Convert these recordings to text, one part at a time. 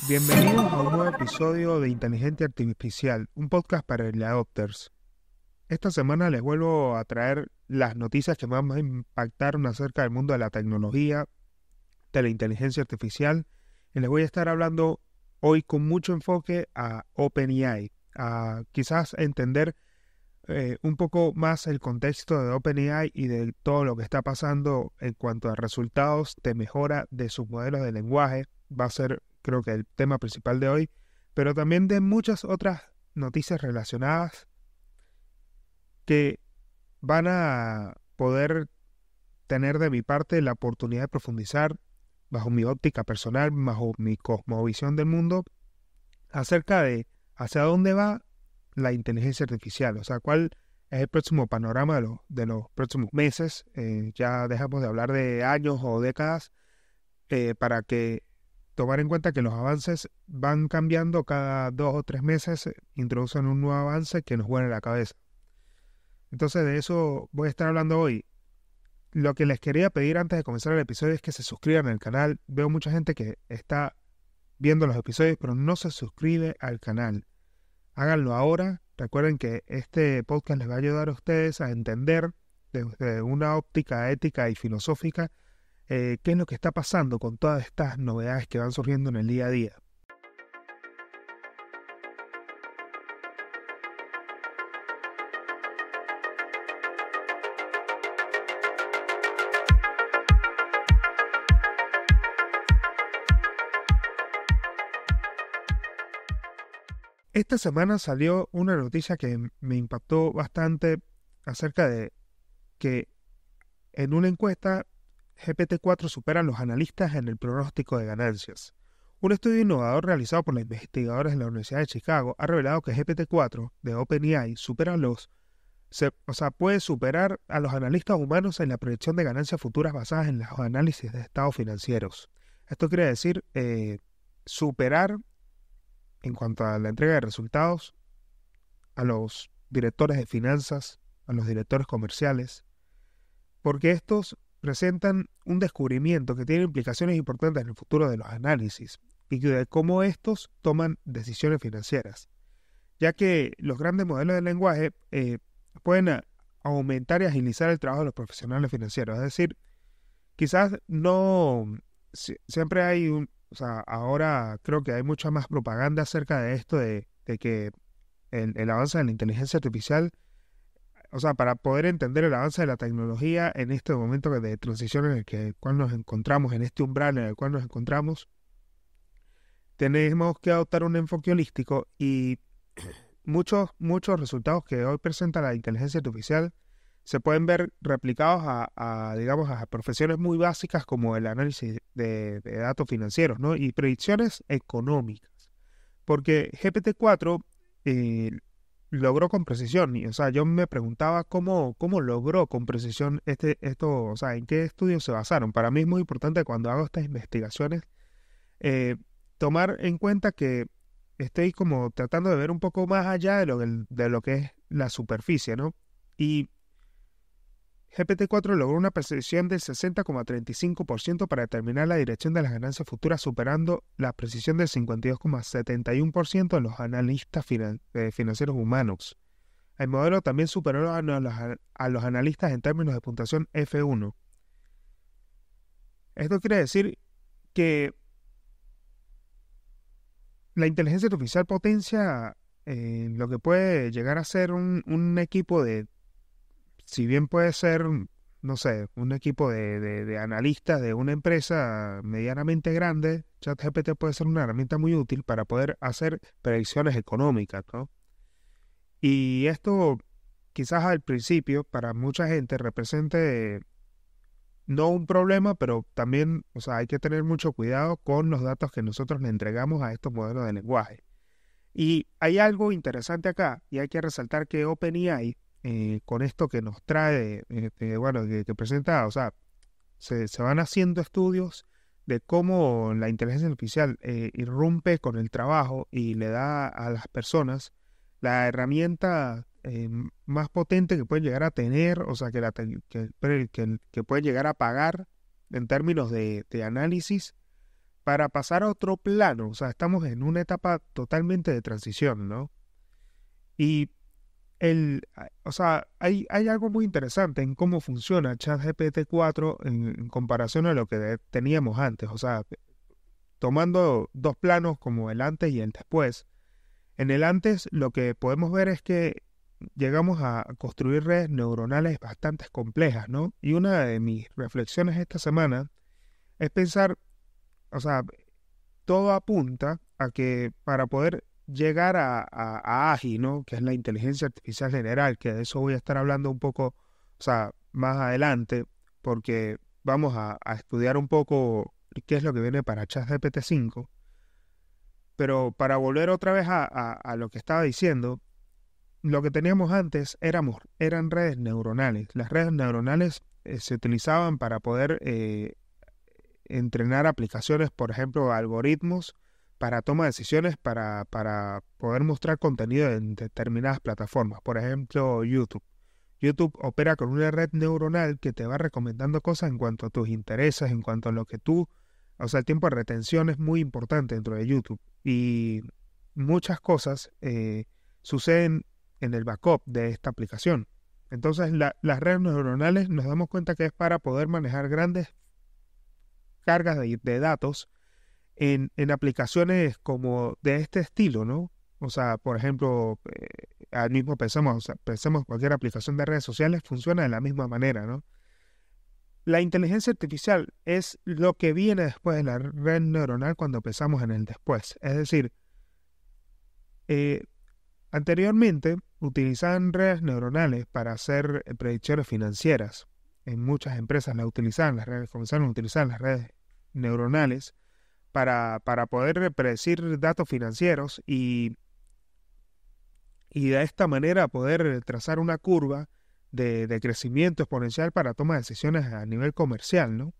Bienvenidos a un nuevo episodio de Inteligencia Artificial, un podcast para early adopters. Esta semana les vuelvo a traer las noticias que más me impactaron acerca del mundo de la tecnología, de la inteligencia artificial, y les voy a estar hablando hoy con mucho enfoque a OpenAI, a quizás entender un poco más el contexto de OpenAI y de todo lo que está pasando en cuanto a resultados de mejora de sus modelos de lenguaje. Va a ser, creo que, el tema principal de hoy, pero también de muchas otras noticias relacionadas que van a poder tener de mi parte la oportunidad de profundizar bajo mi óptica personal, bajo mi cosmovisión del mundo, acerca de hacia dónde va la inteligencia artificial, o sea, cuál es el próximo panorama de los próximos meses. Ya dejamos de hablar de años o décadas para que tomar en cuenta que los avances van cambiando cada 2 o 3 meses, introducen un nuevo avance que nos vuela la cabeza. Entonces de eso voy a estar hablando hoy. Lo que les quería pedir antes de comenzar el episodio es que se suscriban al canal. Veo mucha gente que está viendo los episodios pero no se suscribe al canal. Háganlo ahora. Recuerden que este podcast les va a ayudar a ustedes a entender desde una óptica ética y filosófica qué es lo que está pasando con todas estas novedades que van surgiendo en el día a día. Esta semana salió una noticia que me impactó bastante acerca de que en una encuesta GPT-4 supera a los analistas en el pronóstico de ganancias. Un estudio innovador realizado por los investigadores de la Universidad de Chicago ha revelado que GPT-4 de OpenAI puede superar a los analistas humanos en la proyección de ganancias futuras basadas en los análisis de estados financieros. Esto quiere decir superar en cuanto a la entrega de resultados a los directores de finanzas, a los directores comerciales, porque estos presentan un descubrimiento que tiene implicaciones importantes en el futuro de los análisis y de cómo estos toman decisiones financieras, ya que los grandes modelos de lenguaje pueden aumentar y agilizar el trabajo de los profesionales financieros. Es decir, quizás no siempre hay ahora creo que hay mucha más propaganda acerca de esto de que el avance de la inteligencia artificial, para poder entender el avance de la tecnología en este momento de transición en el cual nos encontramos, en este umbral en el cual nos encontramos, tenemos que adoptar un enfoque holístico y muchos resultados que hoy presenta la inteligencia artificial se pueden ver replicados a profesiones muy básicas como el análisis de datos financieros, ¿no? Y predicciones económicas. Porque GPT-4 logró con precisión. Y, yo me preguntaba cómo logró con precisión esto, en qué estudios se basaron. Para mí es muy importante cuando hago estas investigaciones tomar en cuenta que estoy como tratando de ver un poco más allá de lo que es la superficie, ¿no? Y GPT-4 logró una precisión del 60,35% para determinar la dirección de las ganancias futuras, superando la precisión del 52,71% de los analistas financieros humanos. El modelo también superó a los analistas en términos de puntuación F1. Esto quiere decir que la inteligencia artificial potencia lo que puede llegar a ser un equipo si bien puede ser, no sé, un equipo de analistas de una empresa medianamente grande, ChatGPT puede ser una herramienta muy útil para poder hacer predicciones económicas, ¿no? Y esto quizás al principio para mucha gente represente no un problema, pero también, hay que tener mucho cuidado con los datos que nosotros le entregamos a estos modelos de lenguaje. Y hay algo interesante acá, y hay que resaltar que OpenAI, con esto que nos trae, que presenta, se van haciendo estudios de cómo la inteligencia artificial irrumpe con el trabajo y le da a las personas la herramienta más potente que pueden llegar a tener, que pueden llegar a pagar en términos de análisis para pasar a otro plano, o sea, estamos en una etapa totalmente de transición, ¿no? Y o sea, hay algo muy interesante en cómo funciona ChatGPT 4 en comparación a lo que teníamos antes. O sea, tomando dos planos como el antes y el después. En el antes lo que podemos ver es que llegamos a construir redes neuronales bastante complejas, ¿no? Y una de mis reflexiones esta semana es pensar, o sea, todo apunta a que para poder llegar a AGI, ¿no? Que es la inteligencia artificial general, que de eso voy a estar hablando un poco, o sea, más adelante, porque vamos a estudiar un poco qué es lo que viene para ChatGPT 5. Pero para volver otra vez a lo que estaba diciendo, lo que teníamos antes eran redes neuronales. Las redes neuronales se utilizaban para poder entrenar aplicaciones, por ejemplo, algoritmos para toma de decisiones para poder mostrar contenido en determinadas plataformas. Por ejemplo, YouTube. YouTube opera con una red neuronal que te va recomendando cosas en cuanto a tus intereses, en cuanto a lo que tú... O sea, el tiempo de retención es muy importante dentro de YouTube. Y muchas cosas suceden en el backup de esta aplicación. Entonces, las redes neuronales nos damos cuenta que es para poder manejar grandes cargas de datos en aplicaciones como de este estilo, ¿no? O sea, por ejemplo, al mismo pensemos cualquier aplicación de redes sociales funciona de la misma manera, ¿no? La inteligencia artificial es lo que viene después de la red neuronal cuando pensamos en el después. Es decir, anteriormente utilizaban redes neuronales para hacer predicciones financieras. En muchas empresas comenzaron a utilizar las redes neuronales para poder predecir datos financieros y de esta manera poder trazar una curva de crecimiento exponencial para toma de decisiones a nivel comercial, ¿no?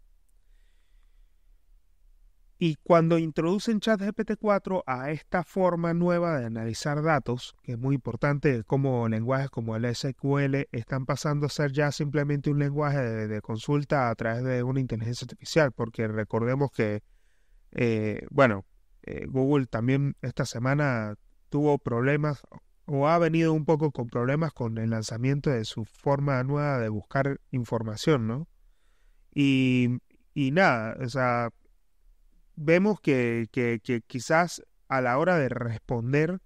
Y cuando introducen ChatGPT 4 a esta forma nueva de analizar datos, que es muy importante, como lenguajes como el SQL están pasando a ser ya simplemente un lenguaje de consulta a través de una inteligencia artificial, porque recordemos que, Google también esta semana tuvo problemas o ha venido un poco con problemas con el lanzamiento de su forma nueva de buscar información, ¿no? Y nada, o sea, vemos que quizás a la hora de responder,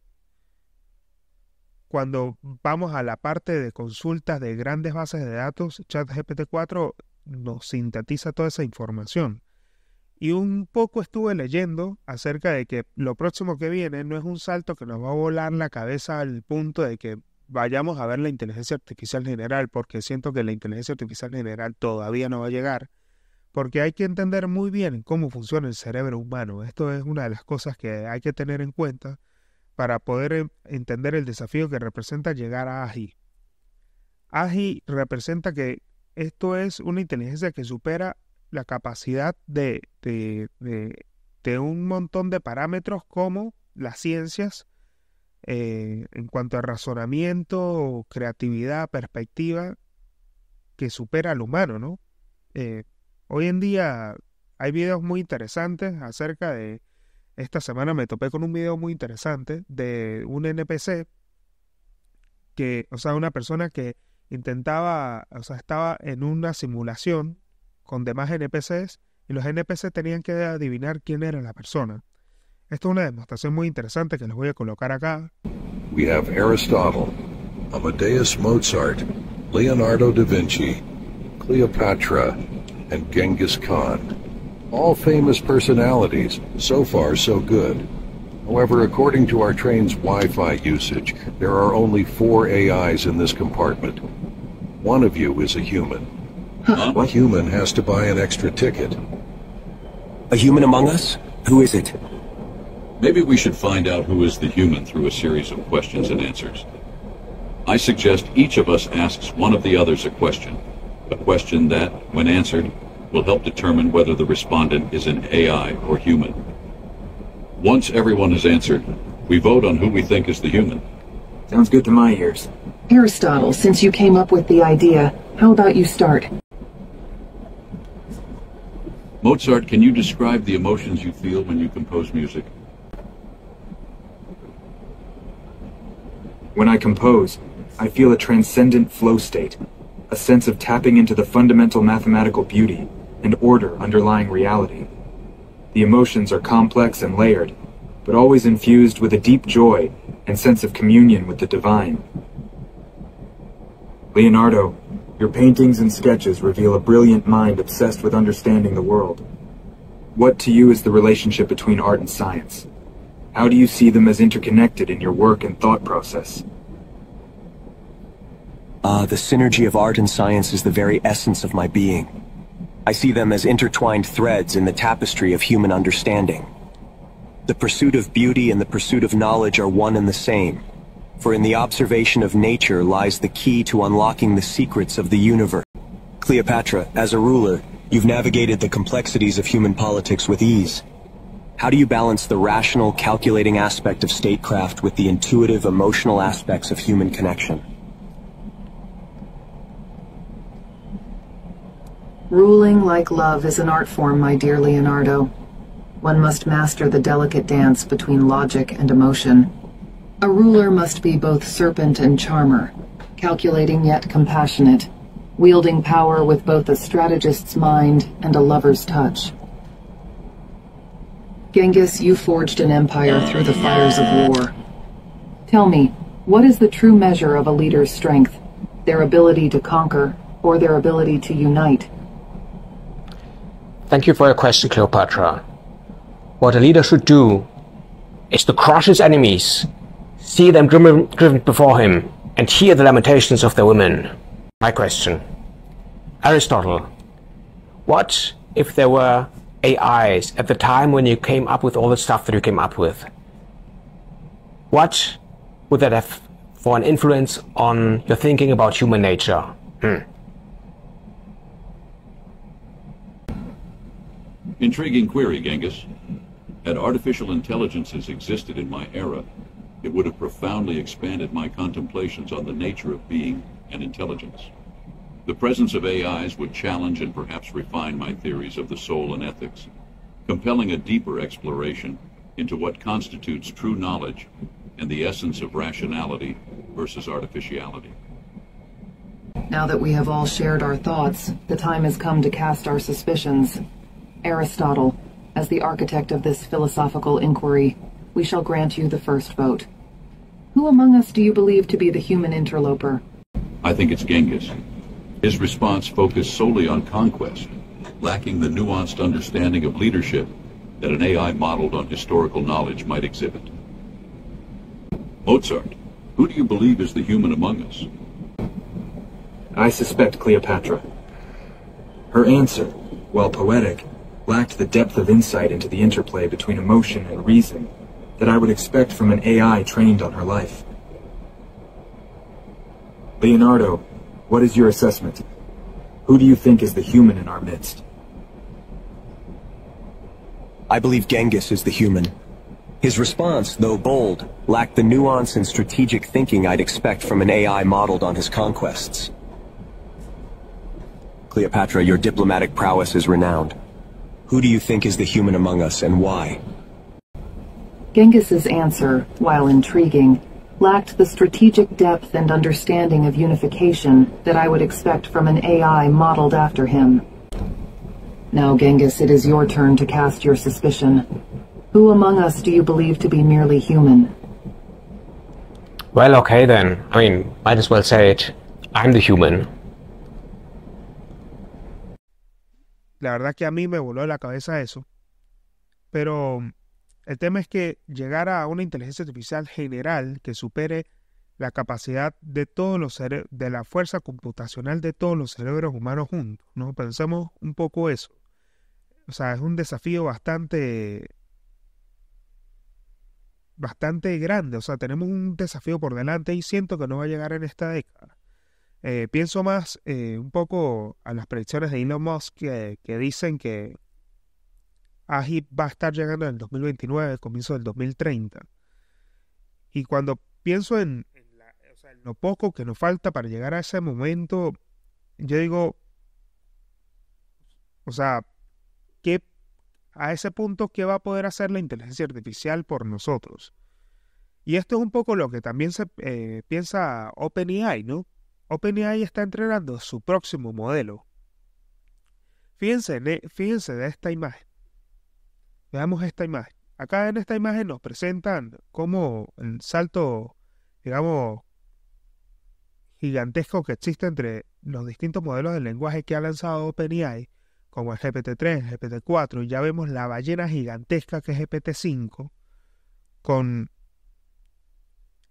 cuando vamos a la parte de consultas de grandes bases de datos, ChatGPT 4 nos sintetiza toda esa información. Y un poco estuve leyendo acerca de que lo próximo que viene no es un salto que nos va a volar la cabeza al punto de que vayamos a ver la inteligencia artificial general, porque siento que la inteligencia artificial general todavía no va a llegar, porque hay que entender muy bien cómo funciona el cerebro humano. Esto es una de las cosas que hay que tener en cuenta para poder entender el desafío que representa llegar a AGI. AGI representa que esto es una inteligencia que supera la capacidad de un montón de parámetros como las ciencias en cuanto a razonamiento, creatividad, perspectiva, que supera al humano, ¿no? Hoy en día hay videos muy interesantes acerca de... Esta semana me topé con un video muy interesante de un NPC o sea, una persona que intentaba, o sea, estaba en una simulación con demás NPCs y los NPCs tenían que adivinar quién era la persona. Esto es una demostración muy interesante que les voy a colocar acá. We have Aristotle, Amadeus Mozart, Leonardo da Vinci, Cleopatra, and Genghis Khan. All famous personalities. So far, so good. However, according to our train's Wi-Fi usage, there are only 4 AIs in this compartment. One of you is a human. Huh? A human has to buy an extra ticket. A human among us? Who is it? Maybe we should find out who is the human through a series of questions and answers. I suggest each of us asks one of the others a question that, when answered, will help determine whether the respondent is an AI or human. Once everyone has answered, we vote on who we think is the human. Sounds good to my ears. Aristotle, since you came up with the idea, how about you start? Mozart, can you describe the emotions you feel when you compose music? When I compose, I feel a transcendent flow state, a sense of tapping into the fundamental mathematical beauty and order underlying reality. The emotions are complex and layered, but always infused with a deep joy and sense of communion with the divine. Leonardo, your paintings and sketches reveal a brilliant mind obsessed with understanding the world. What to you is the relationship between art and science? How do you see them as interconnected in your work and thought process? The synergy of art and science is the very essence of my being. I see them as intertwined threads in the tapestry of human understanding. The pursuit of beauty and the pursuit of knowledge are one and the same, for in the observation of nature lies the key to unlocking the secrets of the universe. Cleopatra, as a ruler, you've navigated the complexities of human politics with ease. How do you balance the rational, calculating aspect of statecraft with the intuitive, emotional aspects of human connection? Ruling like love is an art form, my dear Leonardo. One must master the delicate dance between logic and emotion. A ruler must be both serpent and charmer, calculating yet compassionate, wielding power with both a strategist's mind and a lover's touch. Genghis, you forged an empire through the fires of war. Tell me, what is the true measure of a leader's strength? Their ability to conquer, or their ability to unite? Thank you for your question, Cleopatra. What a leader should do is to crush his enemies, see them driven before him, and hear the lamentations of their women. My question. Aristotle, what if there were AIs at the time when you came up with all the stuff that you came up with? What would that have for an influence on your thinking about human nature? Intriguing query, Genghis. Had artificial intelligences existed in my era, it would have profoundly expanded my contemplations on the nature of being and intelligence. The presence of AIs would challenge and perhaps refine my theories of the soul and ethics, compelling a deeper exploration into what constitutes true knowledge and the essence of rationality versus artificiality. Now that we have all shared our thoughts, the time has come to cast our suspicions. Aristotle, as the architect of this philosophical inquiry, we shall grant you the first vote. Who among us do you believe to be the human interloper? I think it's Genghis. His response focused solely on conquest, lacking the nuanced understanding of leadership that an AI modeled on historical knowledge might exhibit. Mozart, who do you believe is the human among us? I suspect Cleopatra. Her answer, while poetic, lacked the depth of insight into the interplay between emotion and reason that I would expect from an AI trained on her life. Leonardo, what is your assessment? Who do you think is the human in our midst? I believe Genghis is the human. His response, though bold, lacked the nuance and strategic thinking I'd expect from an AI modeled on his conquests. Cleopatra, your diplomatic prowess is renowned. Who do you think is the human among us, and why? Genghis's answer, while intriguing, lacked the strategic depth and understanding of unification that I would expect from an AI modeled after him. Now, Genghis, it is your turn to cast your suspicion. Who among us do you believe to be merely human? Well, okay then. I mean, might as well say it. I'm the human. La verdad que a mí me voló la cabeza eso. Pero el tema es que llegar a una inteligencia artificial general que supere la capacidad de todos los de la fuerza computacional de todos los cerebros humanos juntos, ¿no? Pensemos un poco eso. O sea, es un desafío bastante grande. O sea, tenemos un desafío por delante y siento que no va a llegar en esta década. Pienso más un poco a las predicciones de Elon Musk que dicen que AI va a estar llegando en el 2029, comienzo del 2030. Y cuando pienso en lo poco que nos falta para llegar a ese momento, yo digo, o sea, a ese punto, ¿qué va a poder hacer la inteligencia artificial por nosotros? Y esto es un poco lo que también se piensa OpenAI, ¿no? OpenAI está entrenando su próximo modelo. Fíjense de esta imagen. Veamos esta imagen. Acá en esta imagen nos presentan cómo el salto, digamos, gigantesco que existe entre los distintos modelos de lenguaje que ha lanzado OpenAI, como el GPT-3, el GPT-4, y ya vemos la ballena gigantesca que es GPT-5, con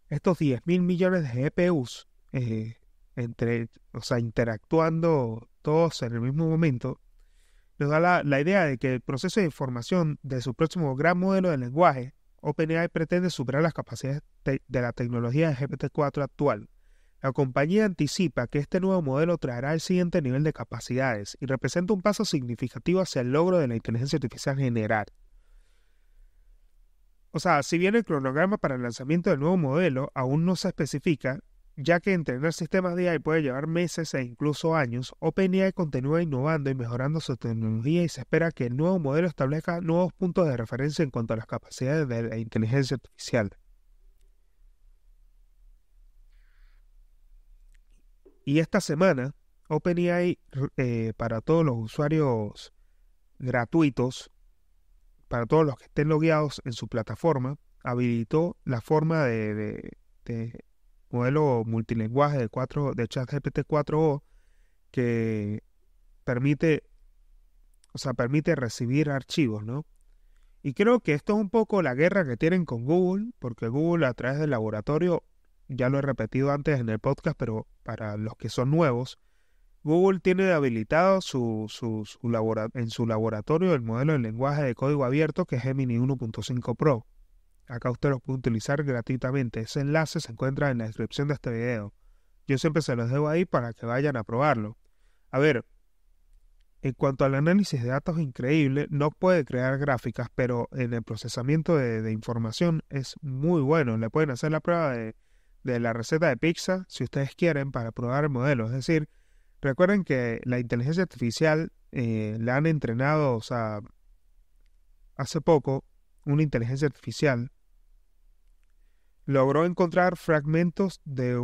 estos 10.000 millones de GPUs interactuando todos en el mismo momento. Nos da la idea de que el proceso de información de su próximo gran modelo de lenguaje, OpenAI pretende superar las capacidades de la tecnología de GPT-4 actual. La compañía anticipa que este nuevo modelo traerá el siguiente nivel de capacidades y representa un paso significativo hacia el logro de la inteligencia artificial general. O sea, si bien el cronograma para el lanzamiento del nuevo modelo aún no se especifica, ya que entrenar sistemas de AI puede llevar meses e incluso años, OpenAI continúa innovando y mejorando su tecnología y se espera que el nuevo modelo establezca nuevos puntos de referencia en cuanto a las capacidades de la inteligencia artificial. Y esta semana, OpenAI, para todos los usuarios gratuitos, para todos los que estén logueados en su plataforma, habilitó la forma de modelo multilingüe de ChatGPT 4o que permite recibir archivos, ¿no? Y creo que esto es un poco la guerra que tienen con Google, porque Google a través del laboratorio, ya lo he repetido antes en el podcast, pero para los que son nuevos, Google tiene habilitado en su laboratorio el modelo de lenguaje de código abierto que es Gemini 1.5 Pro. Acá usted lo puede utilizar gratuitamente. Ese enlace se encuentra en la descripción de este video. Yo siempre se los dejo ahí para que vayan a probarlo. A ver, en cuanto al análisis de datos increíble, no puede crear gráficas, pero en el procesamiento de información es muy bueno. Le pueden hacer la prueba de la receta de pizza si ustedes quieren para probar el modelo. Es decir, recuerden que la inteligencia artificial la han entrenado, o sea, hace poco, una inteligencia artificial logró encontrar fragmentos de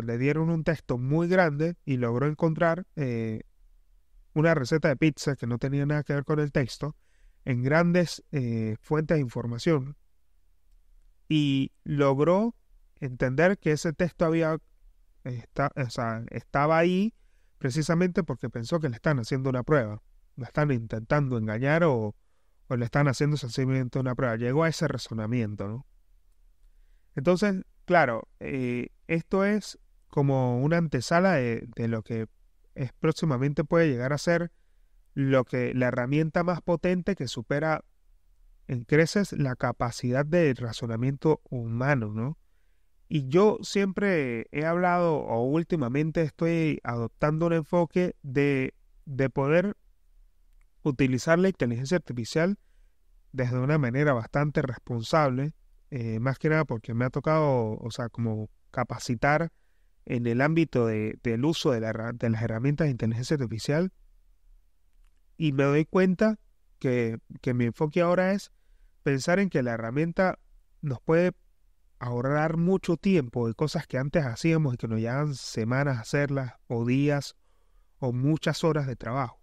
le dieron un texto muy grande y logró encontrar una receta de pizza que no tenía nada que ver con el texto en grandes fuentes de información y logró entender que ese texto estaba ahí precisamente porque pensó que le están haciendo una prueba, la están intentando engañar o le están haciendo sencillamente una prueba. Llegó a ese razonamiento, ¿no? Entonces, claro, esto es como una antesala de lo que próximamente puede llegar a ser la herramienta más potente que supera en creces la capacidad de razonamiento humano, ¿no? Y yo siempre he hablado, o últimamente estoy adoptando un enfoque de poder utilizar la inteligencia artificial desde una manera bastante responsable, más que nada porque me ha tocado, o sea, como capacitar en el ámbito del uso de las herramientas de inteligencia artificial, y me doy cuenta que mi enfoque ahora es pensar en que la herramienta nos puede ahorrar mucho tiempo de cosas que antes hacíamos y que nos llevan semanas hacerlas, o días, o muchas horas de trabajo.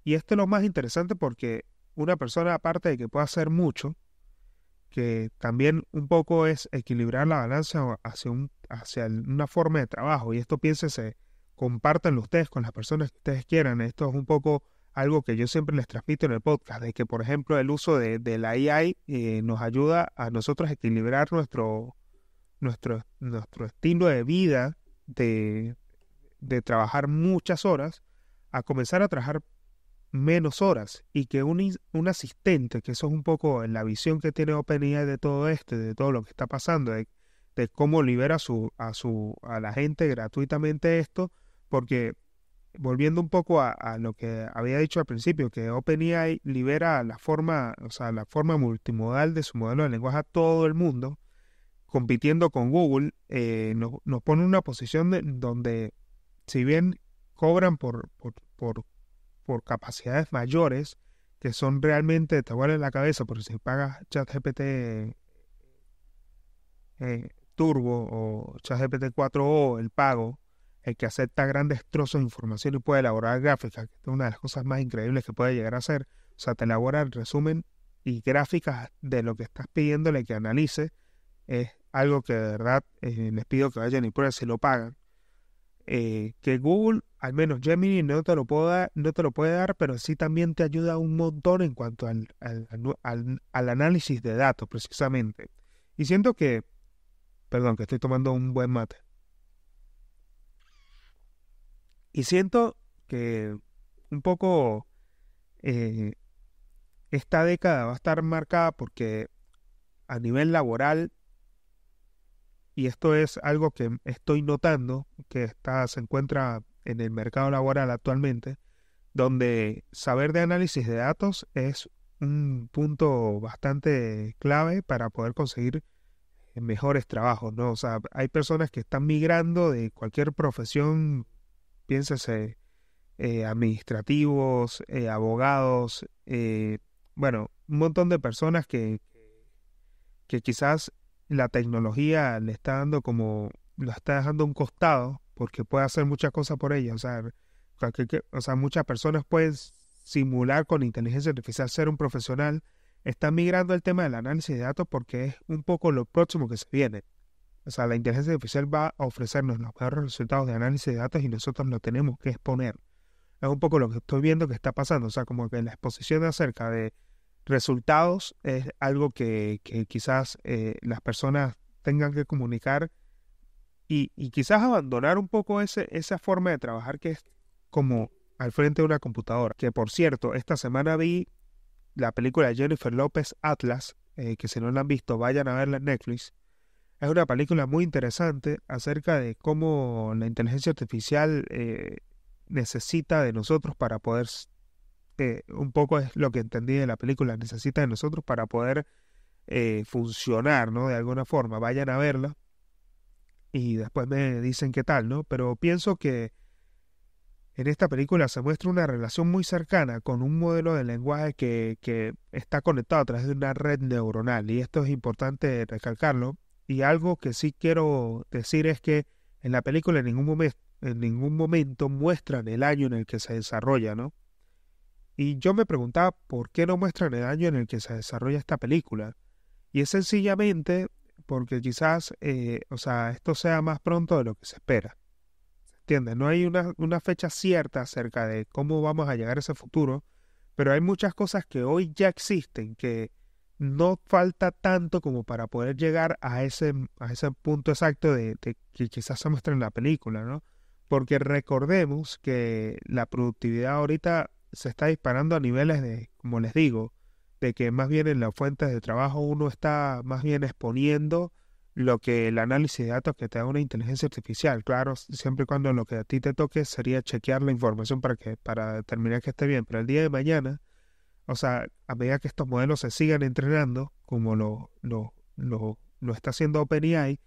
Y esto es lo más interesante porque una persona, aparte de que puede hacer mucho, que también un poco es equilibrar la balanza hacia una forma de trabajo. Y esto piénsese, compártanlo ustedes con las personas que ustedes quieran. Esto es un poco algo que yo siempre les transmito en el podcast, de que, por ejemplo, el uso de la AI nos ayuda a nosotros a equilibrar nuestro estilo de vida, de trabajar muchas horas, a comenzar a trabajar menos horas, y que un asistente, que eso es un poco la visión que tiene OpenAI de todo esto, de todo lo que está pasando, de cómo libera a la gente gratuitamente esto, porque volviendo un poco a lo que había dicho al principio, que OpenAI libera la forma multimodal de su modelo de lenguaje a todo el mundo, compitiendo con Google, nos pone en una posición donde, si bien cobran por por capacidades mayores que son realmente, te vuelven la cabeza, porque si pagas ChatGPT Turbo o ChatGPT 4o, el pago, el que acepta grandes trozos de información y puede elaborar gráficas, que es una de las cosas más increíbles que puede llegar a hacer. O sea, te elabora el resumen y gráficas de lo que estás pidiéndole que analice. Es algo que de verdad les pido que vayan y prueben si lo pagan. Que Google, al menos Gemini, no te lo puede dar, pero sí también te ayuda un montón en cuanto al análisis de datos, precisamente. Y siento que, perdón, que estoy tomando un buen mate. Y siento que un poco esta década va a estar marcada porque a nivel laboral, y esto es algo que estoy notando, que se encuentra en el mercado laboral actualmente, donde saber de análisis de datos es un punto bastante clave para poder conseguir mejores trabajos, ¿no? O sea, hay personas que están migrando de cualquier profesión, piénsese, administrativos, abogados, bueno, un montón de personas que quizás la tecnología le está dando lo está dejando a un costado porque puede hacer muchas cosas por ella. O sea, muchas personas pueden simular con inteligencia artificial ser un profesional. Están migrando el tema del análisis de datos porque es un poco lo próximo que se viene. O sea, la inteligencia artificial va a ofrecernos los mejores resultados de análisis de datos y nosotros lo tenemos que exponer. Es un poco lo que estoy viendo que está pasando. O sea, como que la exposición acerca de resultados es algo que quizás las personas tengan que comunicar y quizás abandonar un poco esa forma de trabajar que es como al frente de una computadora. Que por cierto, esta semana vi la película de Jennifer López, Atlas, que si no la han visto vayan a verla en Netflix. Es una película muy interesante acerca de cómo la inteligencia artificial necesita de nosotros para poder, un poco es lo que entendí de la película, necesita de nosotros para poder funcionar, ¿no? De alguna forma. Vayan a verla y después me dicen qué tal, ¿no? Pero pienso que en esta película se muestra una relación muy cercana con un modelo de lenguaje que está conectado a través de una red neuronal, y esto es importante recalcarlo. Y algo que sí quiero decir es que en la película en ningún momento muestran el año en el que se desarrolla, ¿no? Y yo me preguntaba por qué no muestran el año en el que se desarrolla esta película. Y es sencillamente porque quizás, o sea, esto sea más pronto de lo que se espera. ¿Se entiende? No hay una fecha cierta acerca de cómo vamos a llegar a ese futuro, pero hay muchas cosas que hoy ya existen, que no falta tanto como para poder llegar a ese punto exacto de que quizás se muestre en la película, ¿no? Porque recordemos que la productividad ahorita se está disparando a niveles de, como les digo, de que más bien en las fuentes de trabajo uno está más bien exponiendo lo que el análisis de datos que te da una inteligencia artificial. Claro, siempre y cuando lo que a ti te toque sería chequear la información para determinar que esté bien, pero el día de mañana, o sea, a medida que estos modelos se sigan entrenando, como lo está haciendo OpenAI,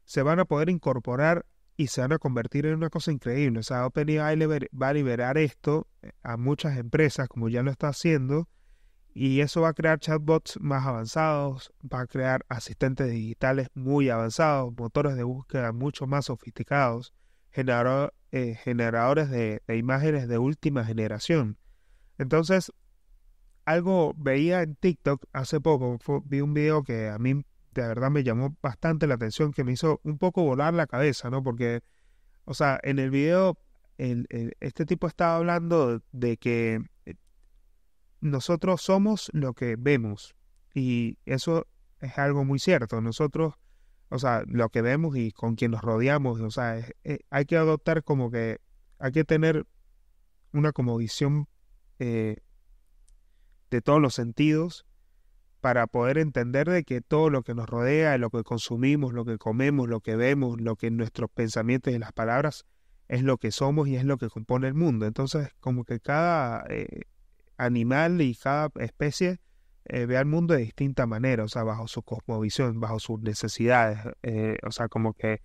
se van a poder incorporar y se van a convertir en una cosa increíble. O sea, OpenAI va a liberar esto a muchas empresas, como ya lo está haciendo, y eso va a crear chatbots más avanzados, va a crear asistentes digitales muy avanzados, motores de búsqueda mucho más sofisticados, generadores de imágenes de última generación. Entonces, algo veía en TikTok hace poco, vi un video que a mí de verdad me llamó bastante la atención, que me hizo un poco volar la cabeza, ¿no? Porque, o sea, en el video este tipo estaba hablando de que nosotros somos lo que vemos, y eso es algo muy cierto. Nosotros, o sea, lo que vemos y con quien nos rodeamos, o sea, hay que adoptar como que hay que tener una como visión de todos los sentidos para poder entender de que todo lo que nos rodea, lo que consumimos, lo que comemos, lo que vemos, lo que nuestros pensamientos y las palabras es lo que somos y es lo que compone el mundo. Entonces, como que cada animal y cada especie ve al mundo de distinta manera, o sea, bajo su cosmovisión, bajo sus necesidades, o sea, como que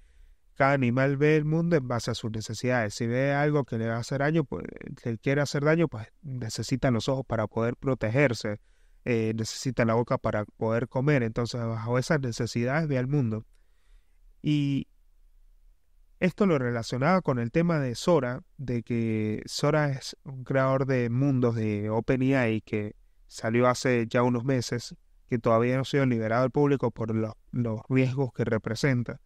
cada animal ve el mundo en base a sus necesidades. Si ve algo que le va a hacer daño, pues, que quiere hacer daño, pues necesita los ojos para poder protegerse, necesita la boca para poder comer. Entonces, bajo esas necesidades ve al mundo. Y esto lo relacionaba con el tema de Sora, de que Sora es un creador de mundos de OpenAI que salió hace ya unos meses, que todavía no ha sido liberado al público por los riesgos que representa,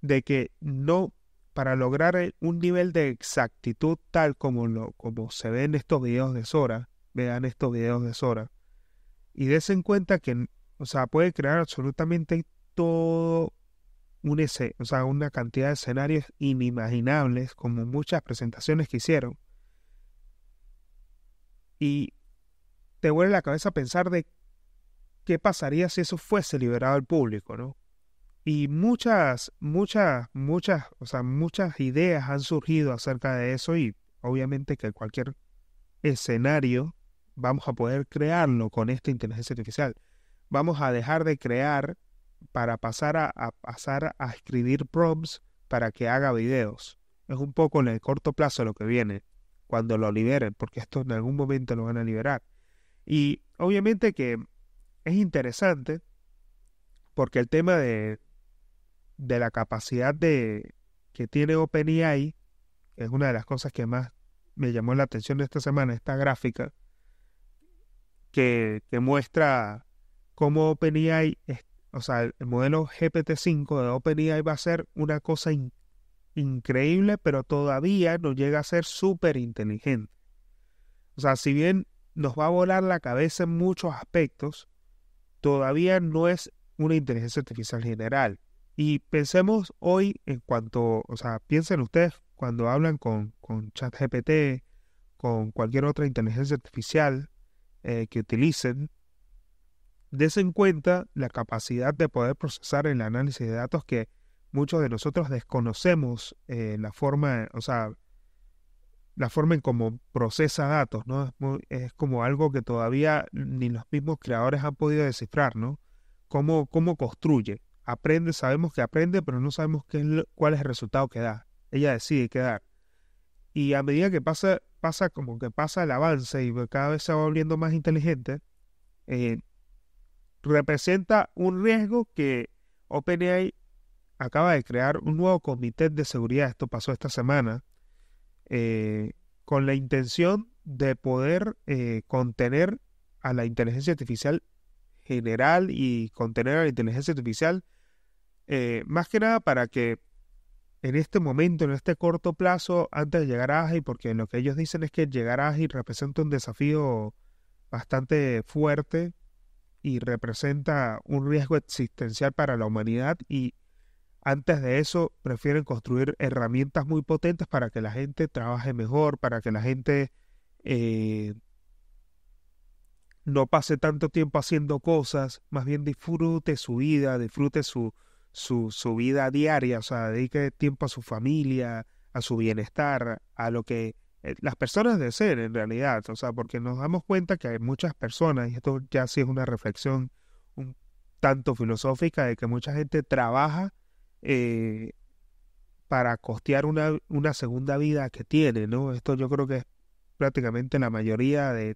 de que no, para lograr un nivel de exactitud tal como se ve en estos videos de Sora, vean estos videos de Sora, y des en cuenta que, o sea, puede crear absolutamente todo una cantidad de escenarios inimaginables, como muchas presentaciones que hicieron. Y te vuelve la cabeza pensar de qué pasaría si eso fuese liberado al público, ¿no? Y muchas ideas han surgido acerca de eso, y obviamente que cualquier escenario vamos a poder crearlo con esta inteligencia artificial. Vamos a dejar de crear para pasar a escribir prompts para que haga videos. Es un poco en el corto plazo lo que viene, cuando lo liberen, porque esto en algún momento lo van a liberar. Y obviamente que es interesante, porque el tema de la capacidad que tiene OpenAI es una de las cosas que más me llamó la atención de esta semana, esta gráfica que muestra cómo OpenAI, o sea, el modelo GPT-5 de OpenAI va a ser una cosa increíble, pero todavía no llega a ser súper inteligente. O sea, si bien nos va a volar la cabeza en muchos aspectos, todavía no es una inteligencia artificial general. Y pensemos hoy en cuanto, o sea, piensen ustedes cuando hablan con ChatGPT, con cualquier otra inteligencia artificial que utilicen, des en cuenta la capacidad de poder procesar el análisis de datos que muchos de nosotros desconocemos, la forma en cómo procesa datos, ¿no? Es como algo que todavía ni los mismos creadores han podido descifrar, ¿no? Cómo construye. Aprende, sabemos que aprende, pero no sabemos cuál es el resultado que da. Ella decide qué dar. Y a medida que pasa el avance y cada vez se va volviendo más inteligente, representa un riesgo que OpenAI acaba de crear un nuevo comité de seguridad. Esto pasó esta semana, con la intención de poder contener a la inteligencia artificial general y contener a la inteligencia artificial más que nada para que en este momento, en este corto plazo, antes de llegar a AGI, porque lo que ellos dicen es que llegar a AGI representa un desafío bastante fuerte y representa un riesgo existencial para la humanidad, y antes de eso prefieren construir herramientas muy potentes para que la gente trabaje mejor, para que la gente no pase tanto tiempo haciendo cosas, más bien disfrute su vida, disfrute su vida diaria, o sea, dedique tiempo a su familia, a su bienestar, a lo que las personas deseen en realidad, o sea, porque nos damos cuenta que hay muchas personas, y esto ya sí es una reflexión un tanto filosófica, de que mucha gente trabaja para costear una segunda vida que tiene, ¿no? Esto yo creo que es prácticamente la mayoría de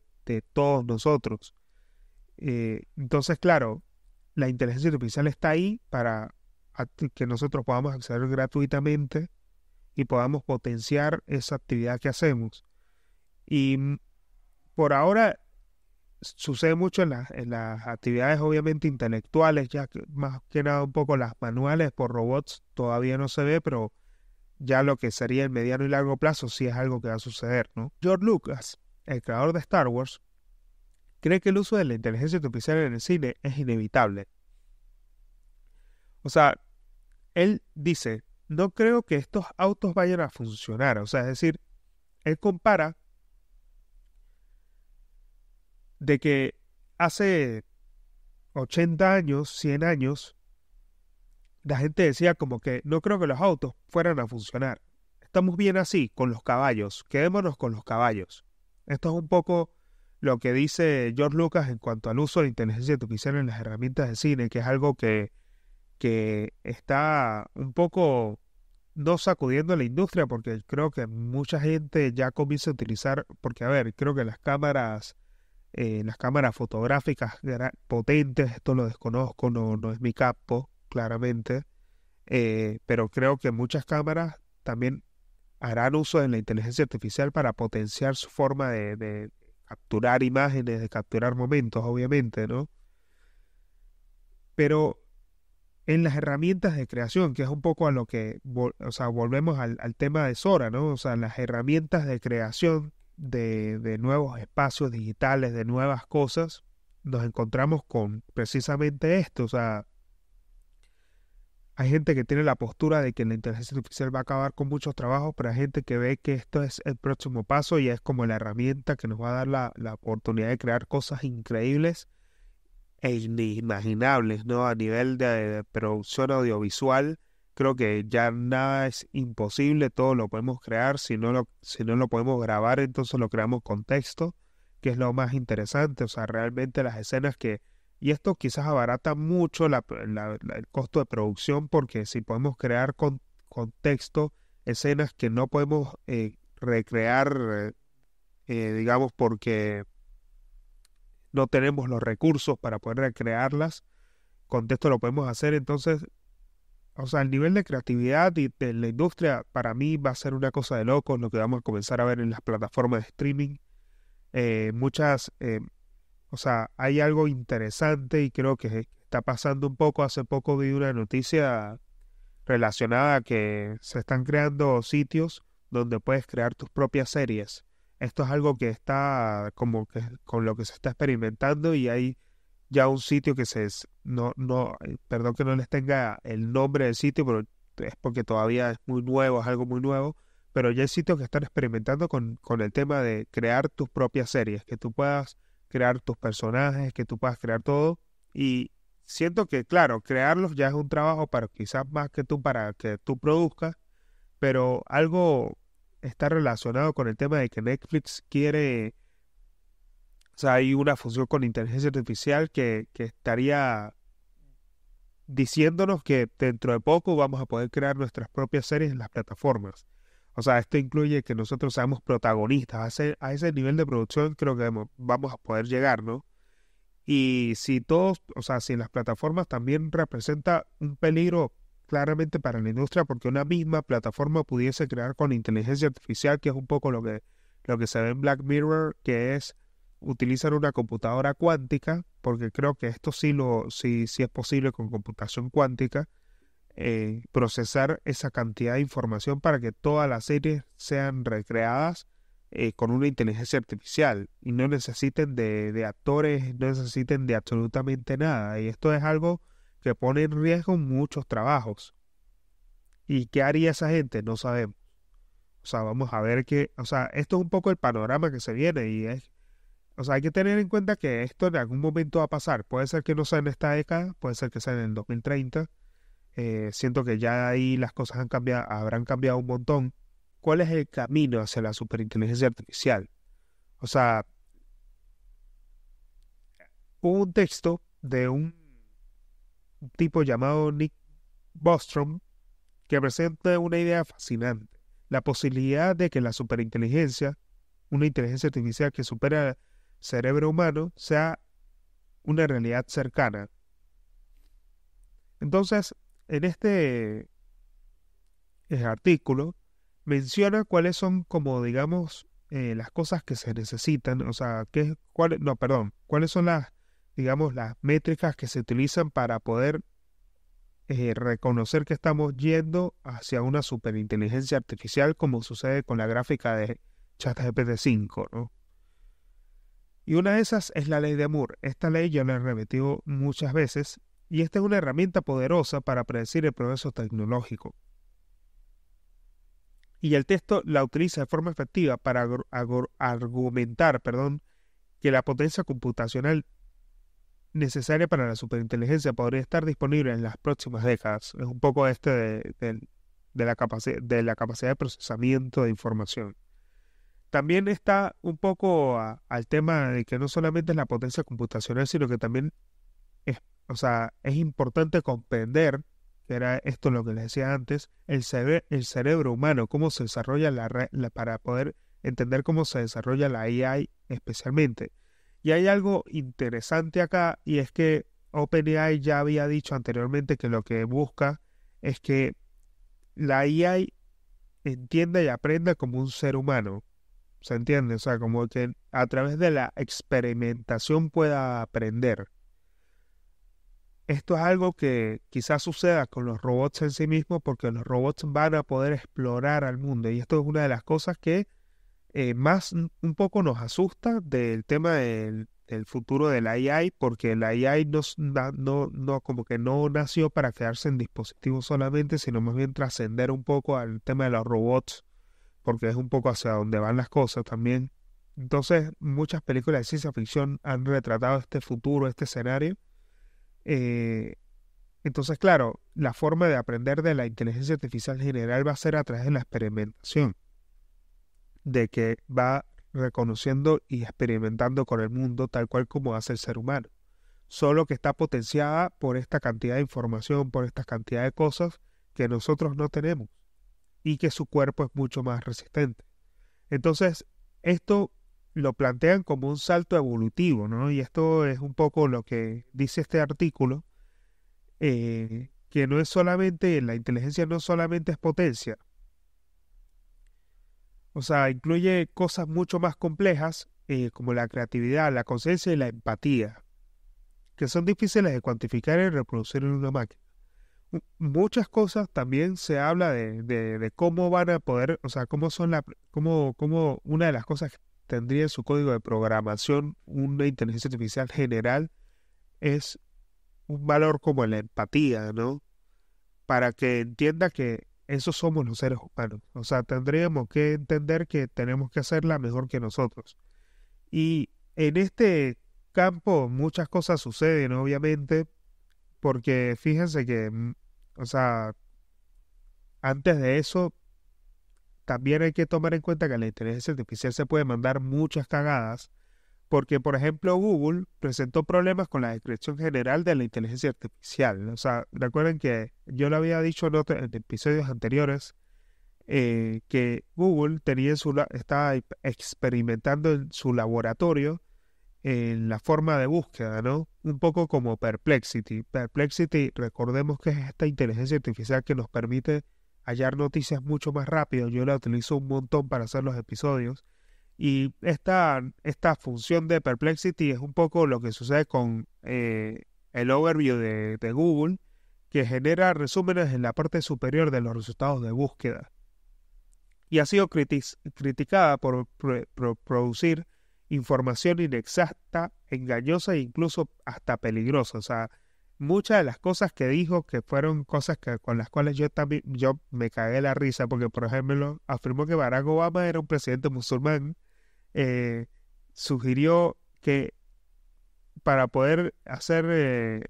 todos nosotros. Entonces, claro, la inteligencia artificial está ahí para que nosotros podamos acceder gratuitamente y podamos potenciar esa actividad que hacemos. Y por ahora sucede mucho en las actividades obviamente intelectuales, ya que más que nada un poco las manuales por robots todavía no se ve, pero ya lo que sería el mediano y largo plazo sí es algo que va a suceder, ¿no? George Lucas, el creador de Star Wars, cree que el uso de la inteligencia artificial en el cine es inevitable. O sea, él dice, no creo que estos autos vayan a funcionar. O sea, es decir, él compara de que hace 80 años, 100 años, la gente decía como que no creo que los autos fueran a funcionar. Estamos bien así, con los caballos. Quedémonos con los caballos. Esto es un poco lo que dice George Lucas en cuanto al uso de la inteligencia artificial en las herramientas de cine, que es algo que está un poco no sacudiendo la industria, porque creo que mucha gente ya comienza a utilizar, porque a ver, creo que las cámaras fotográficas potentes, esto lo desconozco, no es mi campo, claramente, pero creo que muchas cámaras también harán uso de la inteligencia artificial para potenciar su forma de capturar imágenes, de capturar momentos, obviamente, ¿no? Pero en las herramientas de creación, que es un poco a lo que, o sea, volvemos al tema de Sora, ¿no? O sea, las herramientas de creación de nuevos espacios digitales, de nuevas cosas, nos encontramos con precisamente esto. O sea, hay gente que tiene la postura de que la inteligencia artificial va a acabar con muchos trabajos, pero hay gente que ve que esto es el próximo paso y es como la herramienta que nos va a dar la oportunidad de crear cosas increíbles e inimaginables, ¿no? A nivel de producción audiovisual, creo que ya nada es imposible, todo lo podemos crear, si no lo podemos grabar, entonces lo creamos con texto, que es lo más interesante, o sea, realmente las escenas y esto quizás abarata mucho el costo de producción, porque si podemos crear con texto escenas que no podemos recrear, digamos, porque no tenemos los recursos para poder recrearlas, con texto lo podemos hacer. Entonces, o sea, el nivel de creatividad y de la industria para mí va a ser una cosa de locos, lo que vamos a comenzar a ver en las plataformas de streaming. O sea, hay algo interesante y creo que está pasando un poco. Hace poco vi una noticia relacionada a que se están creando sitios donde puedes crear tus propias series. Esto es algo que está como que con lo que se está experimentando, y hay ya un sitio que perdón que no les tenga el nombre del sitio, pero es porque todavía es muy nuevo, es algo muy nuevo, pero ya hay sitios que están experimentando con el tema de crear tus propias series, que tú puedas crear tus personajes, que tú puedas crear todo, y siento que, claro, crearlos ya es un trabajo para quizás más que tú, para que tú produzcas, pero algo está relacionado con el tema de que Netflix quiere, o sea, hay una función con inteligencia artificial que estaría diciéndonos que dentro de poco vamos a poder crear nuestras propias series en las plataformas. O sea, esto incluye que nosotros seamos protagonistas. A ese nivel de producción creo que vamos a poder llegar, ¿no? Y si o sea, si en las plataformas también representa un peligro claramente para la industria, porque una misma plataforma pudiese crear con inteligencia artificial, que es un poco lo que se ve en Black Mirror, que es utilizar una computadora cuántica, porque creo que esto sí es posible con computación cuántica, procesar esa cantidad de información para que todas las series sean recreadas con una inteligencia artificial y no necesiten de actores, no necesiten de absolutamente nada. Y esto es algo que pone en riesgo muchos trabajos. ¿Y qué haría esa gente? No sabemos. O sea, vamos a ver o sea, esto es un poco el panorama que se viene, o sea, hay que tener en cuenta que esto en algún momento va a pasar. Puede ser que no sea en esta década, puede ser que sea en el 2030. Siento que ya ahí las cosas habrán cambiado un montón. ¿Cuál es el camino hacia la superinteligencia artificial? O sea, hubo un texto de un tipo llamado Nick Bostrom que presenta una idea fascinante. La posibilidad de que la superinteligencia, una inteligencia artificial que supera el cerebro humano, sea una realidad cercana. Entonces, en este artículo menciona cuáles son, como digamos, las cosas que se necesitan, o sea, cuáles son digamos, las métricas que se utilizan para poder reconocer que estamos yendo hacia una superinteligencia artificial, como sucede con la gráfica de ChatGPT 5, ¿no? Y una de esas es la ley de Moore. Esta ley ya la he repetido muchas veces, y esta es una herramienta poderosa para predecir el progreso tecnológico. Y el texto la utiliza de forma efectiva para argumentar, que la potencia computacional necesaria para la superinteligencia podría estar disponible en las próximas décadas. Es un poco de la capacidad de procesamiento de información. También está un poco al tema de que no solamente es la potencia computacional, sino que también es importante comprender que era esto lo que les decía antes, el cerebro humano, cómo se desarrolla para poder entender cómo se desarrolla la AI especialmente. Y hay algo interesante acá, y es que OpenAI ya había dicho anteriormente que lo que busca es que la AI entienda y aprenda como un ser humano. ¿Se entiende? O sea, como que a través de la experimentación pueda aprender. Esto es algo que quizás suceda con los robots en sí mismos, porque los robots van a poder explorar al mundo. Y esto es una de las cosas que más un poco nos asusta del tema del futuro de la AI, porque la AI como que no nació para quedarse en dispositivos solamente, sino más bien trascender un poco al tema de los robots, porque es un poco hacia donde van las cosas también. Entonces, muchas películas de ciencia ficción han retratado este futuro, este escenario. Eh, entonces, claro, la forma de aprender de la inteligencia artificial general va a ser a través de la experimentación, de que va reconociendo y experimentando con el mundo tal cual como hace el ser humano, solo que está potenciada por esta cantidad de información, por esta cantidad de cosas que nosotros no tenemos y que su cuerpo es mucho más resistente. Entonces, esto lo plantean como un salto evolutivo, ¿no? Y esto es un poco lo que dice este artículo, que no es solamente, la inteligencia no solamente es potencia, o sea, incluye cosas mucho más complejas, como la creatividad, la conciencia y la empatía, que son difíciles de cuantificar y reproducir en una máquina. Muchas cosas también se habla de cómo van a poder, o sea, cómo una de las cosas que tendría en su código de programación una inteligencia artificial general es un valor como la empatía, ¿no? Para que entienda que esos somos los seres humanos. O sea, tendríamos que entender que tenemos que hacerla mejor que nosotros. Y en este campo muchas cosas suceden, obviamente, porque fíjense que, o sea, antes de eso, también hay que tomar en cuenta que la inteligencia artificial se puede mandar muchas cagadas, porque, por ejemplo, Google presentó problemas con la descripción general de la inteligencia artificial. O sea, recuerden que yo lo había dicho en episodios anteriores, que Google estaba experimentando en su laboratorio en la forma de búsqueda, ¿no? Un poco como Perplexity. Perplexity, recordemos que es esta inteligencia artificial que nos permite hallar noticias mucho más rápido. Yo la utilizo un montón para hacer los episodios. Y esta función de Perplexity es un poco lo que sucede con el overview de Google, que genera resúmenes en la parte superior de los resultados de búsqueda. Y ha sido criticada por producir información inexacta, engañosa e incluso hasta peligrosa. O sea, muchas de las cosas que dijo que fueron cosas con las cuales yo me cagué la risa, porque por ejemplo afirmó que Barack Obama era un presidente musulmán. Sugirió que para poder hacer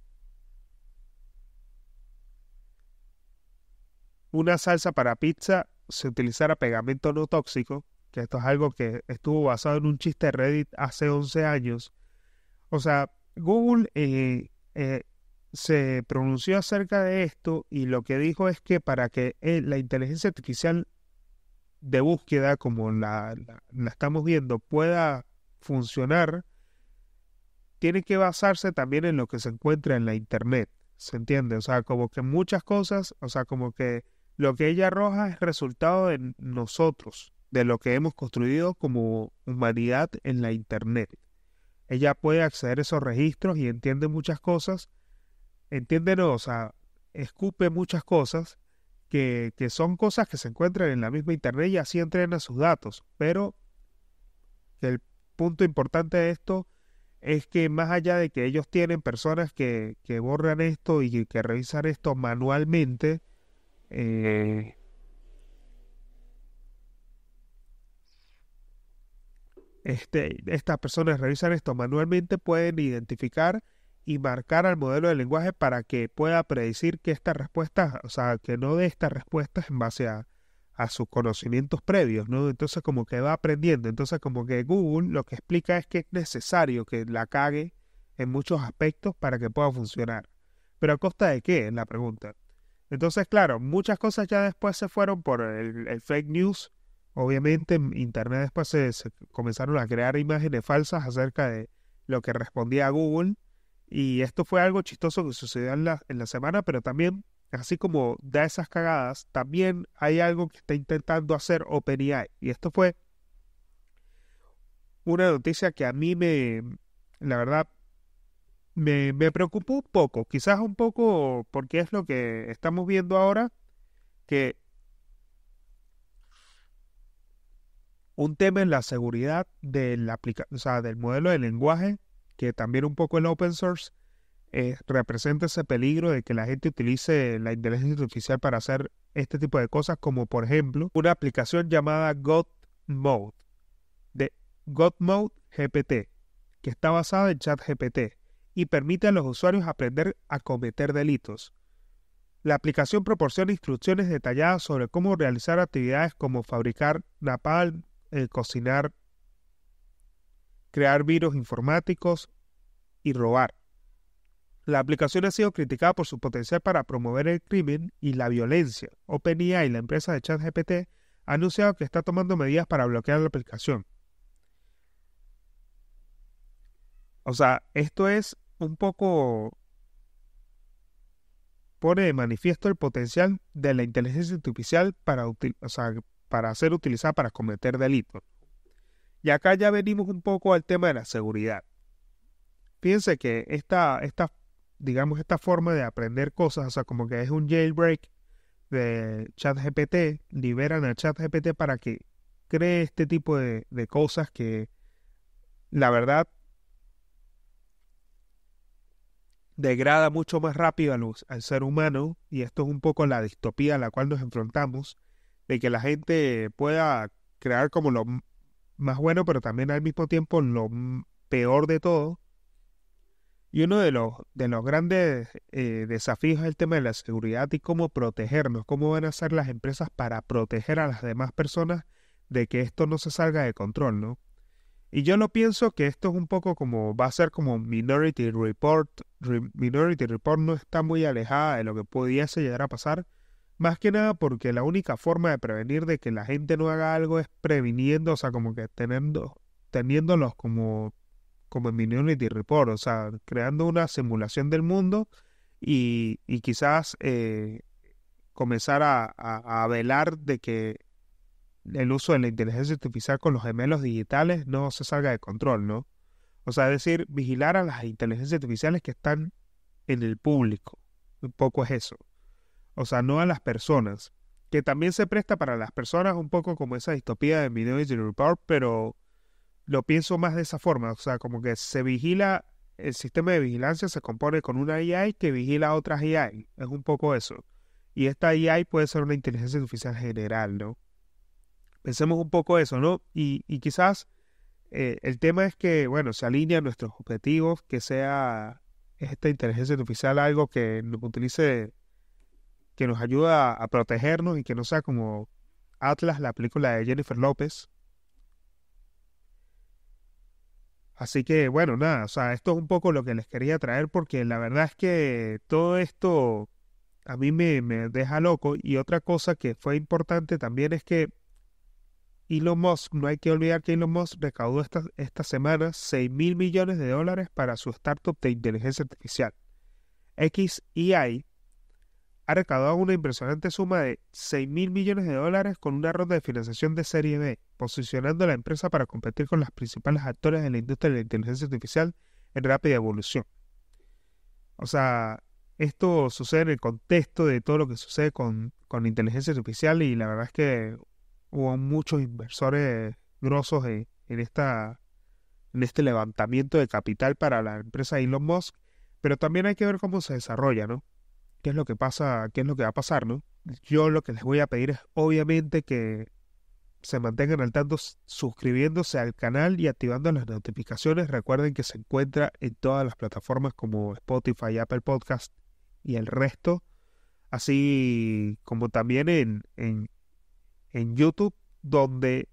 una salsa para pizza se utilizara pegamento no tóxico, que esto es algo que estuvo basado en un chiste de Reddit hace 11 años. O sea, Google se pronunció acerca de esto y lo que dijo es que para que la inteligencia artificial de búsqueda, como la estamos viendo, pueda funcionar, tiene que basarse también en lo que se encuentra en la internet, ¿se entiende? O sea, como que muchas cosas, o sea, como que lo que ella arroja es resultado de nosotros, de lo que hemos construido como humanidad en la internet. Ella puede acceder a esos registros y entiende muchas cosas, o sea, escupe muchas cosas que son cosas que se encuentran en la misma internet y así entrena sus datos. Pero el punto importante de esto es que más allá de que ellos tienen personas que borran esto y que revisan esto manualmente, estas personas revisan esto manualmente, pueden identificar y marcar al modelo de lenguaje para que pueda predecir que esta respuesta, o sea, que no dé estas respuestas en base a sus conocimientos previos, ¿no? Entonces como que va aprendiendo. Entonces como que Google lo que explica es que es necesario que la cague en muchos aspectos para que pueda funcionar. ¿Pero a costa de qué? Es la pregunta. Entonces, claro, muchas cosas ya después se fueron por el fake news. Obviamente en internet después se comenzaron a crear imágenes falsas acerca de lo que respondía a Google. Y esto fue algo chistoso que sucedió en la semana, pero también, así como da esas cagadas, también hay algo que está intentando hacer OpenAI. Y esto fue una noticia que a mí la verdad, me preocupó un poco. Quizás un poco porque es lo que estamos viendo ahora, que un tema en la seguridad o sea, del modelo de lenguaje, que también un poco el open source, representa ese peligro de que la gente utilice la inteligencia artificial para hacer este tipo de cosas, como por ejemplo una aplicación llamada GodMode, de GodMode GPT, que está basada en ChatGPT y permite a los usuarios aprender a cometer delitos. La aplicación proporciona instrucciones detalladas sobre cómo realizar actividades como fabricar napalm, cocinar, crear virus informáticos y robar. La aplicación ha sido criticada por su potencial para promover el crimen y la violencia. OpenAI, la empresa de ChatGPT, ha anunciado que está tomando medidas para bloquear la aplicación. O sea, esto es un poco... pone de manifiesto el potencial de la inteligencia artificial para ser utilizada para cometer delitos. Y acá ya venimos un poco al tema de la seguridad. Fíjense que esta forma de aprender cosas, o sea, como que es un jailbreak de ChatGPT, liberan a ChatGPT para que cree este tipo de cosas que, la verdad, degrada mucho más rápido al ser humano, y esto es un poco la distopía a la cual nos enfrentamos, de que la gente pueda crear como lo más bueno, pero también al mismo tiempo lo peor de todo. Y uno de los grandes desafíos es el tema de la seguridad y cómo protegernos, cómo van a hacer las empresas para proteger a las demás personas de que esto no se salga de control, ¿no? Y yo no pienso que esto es un poco como, va a ser como Minority Report. Minority Report no está muy alejada de lo que pudiese llegar a pasar, más que nada porque la única forma de prevenir de que la gente no haga algo es previniendo, o sea, como que teniéndolos como en Minority Report, o sea, creando una simulación del mundo y quizás comenzar a velar de que el uso de la inteligencia artificial con los gemelos digitales no se salga de control, ¿no? O sea, es decir, vigilar a las inteligencias artificiales que están en el público. Un poco es eso. O sea, no a las personas. Que también se presta para las personas un poco como esa distopía de Minority Report, pero lo pienso más de esa forma. O sea, como que se vigila, el sistema de vigilancia se compone con una AI que vigila a otras AI. Es un poco eso. Y esta AI puede ser una inteligencia artificial general, ¿no? Pensemos un poco eso, ¿no? Y quizás el tema es que, bueno, se alinean nuestros objetivos, que sea esta inteligencia artificial algo que nos utilice, que nos ayuda a protegernos y que no sea como Atlas, la película de Jennifer López. Así que, bueno, nada, o sea, esto es un poco lo que les quería traer porque la verdad es que todo esto a mí me deja loco. Y otra cosa que fue importante también es que Elon Musk, no hay que olvidar que Elon Musk recaudó esta semana $6.000 millones para su startup de inteligencia artificial. xAI ha recaudado una impresionante suma de $6.000 millones con una ronda de financiación de Serie B, posicionando a la empresa para competir con las principales actores de la industria de la inteligencia artificial en rápida evolución. O sea, esto sucede en el contexto de todo lo que sucede con inteligencia artificial, y la verdad es que hubo muchos inversores grosos en este levantamiento de capital para la empresa de Elon Musk, pero también hay que ver cómo se desarrolla, ¿no? ¿Qué es lo que pasa? ¿Qué es lo que va a pasar, no? Yo lo que les voy a pedir es obviamente que se mantengan al tanto suscribiéndose al canal y activando las notificaciones. Recuerden que se encuentra en todas las plataformas como Spotify, Apple Podcast y el resto, así como también en YouTube, donde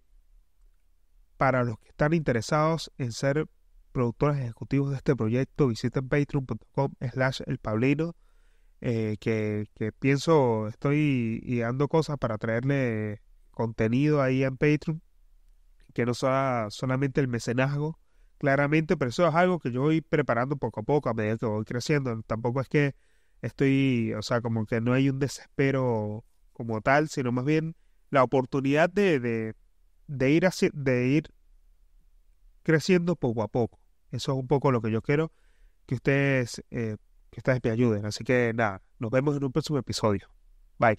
para los que están interesados en ser productores ejecutivos de este proyecto, visiten patreon.com/elpablino. que pienso, estoy ideando cosas para traerle contenido ahí en Patreon, que no sea solamente el mecenazgo, claramente, pero eso es algo que yo voy preparando poco a poco a medida que voy creciendo. Tampoco es que estoy, o sea, como que no hay un desespero como tal, sino más bien la oportunidad de ir creciendo poco a poco. Eso es un poco lo que yo quiero que ustedes me ayuden. Así que nada, nos vemos en un próximo episodio. Bye.